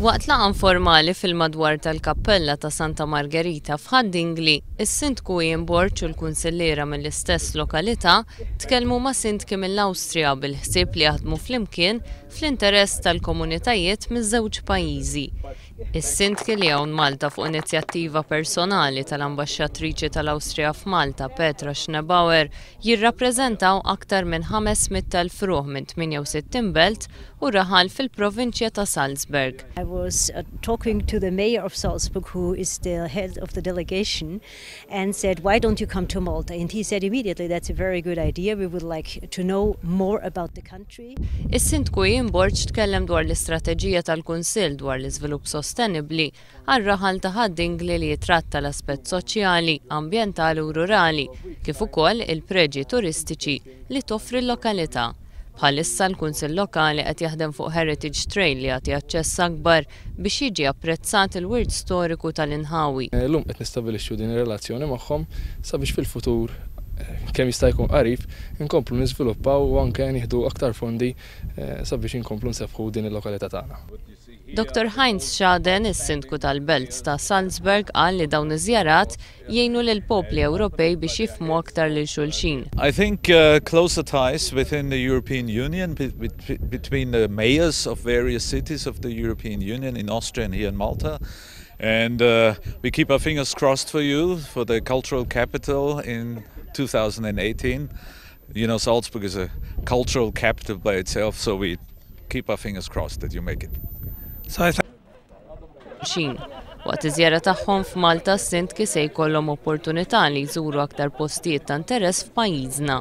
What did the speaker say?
Waqt laqgħa informali fil-madwar tal-Kappella ta' Santa Margherita f'Haddingli, is-Sindku Ian Borch u l-Kunsilliera mill-istess lokalità tkellmu ma' sindki mill-Awstrija bil-ħsieb li jaħdmu flimkien fl-interess tal-komunitajiet miż-żewġ pajjiżi. Is-sindki li hawn Malta fuq inizjattiva personali tal-Ambaxxatriċi tal-Awstrija f'Malta Petra Schnebauer jirrappreżentaw aktar minn 500,000 ruħ minn 68 belt u raħal fil-provinċja ta' Salzburg. I was talking to the mayor of Salzburg, who is the head of the delegation, and said, "Why don't you come to Malta?" And he said immediately, "That's a very good idea. We would like to know more about the country." Is-Sindku Ian Borch tkellem dwar l-istrateġija tal-Kunsill dwar l-iżvilupp sostenibbli għar-raħal ta' Haddingli li jitratta l-aspett soċjali, ambjentali u rurali, kif ukoll il-preġi turistiċi li toffri l-lokalità. Bħalissa l-Kunsill Lokali qed jaħdem fuq Heritage Trail li jagħti aċċess akbar biex jiġi apprezzat il-wirt storiku tal-Inħawi. Llum qed nistabbilixxu din ir-relazzjoni magħhom sabiex fil-futur kemm jista' jkun qarib inkomplu niżviluppaw u anke nieħdu aktar fondi sabiex inkomplu nseffħu din il-lokalità tagħna. Dr. Heinz Schaden, is-Sindku tal-Belt ta' Salzburg, qal li dawn iż-żjarat jgħinu lill-popli Ewropej biex jifhmu aktar lil xulxin. I think closer ties within the European Union between the mayors of various cities of the European Union in Austria and here in Malta. And we keep our fingers crossed for you for the cultural capital in 2018. You know, Salzburg is a cultural capital by itself, so we keep our fingers crossed that you make it. Waqt iż-żjara tagħhom f'Malta, s-sindki se jkollhom opportunità li jżuru aktar postijiet ta' interess f'pajjiżna.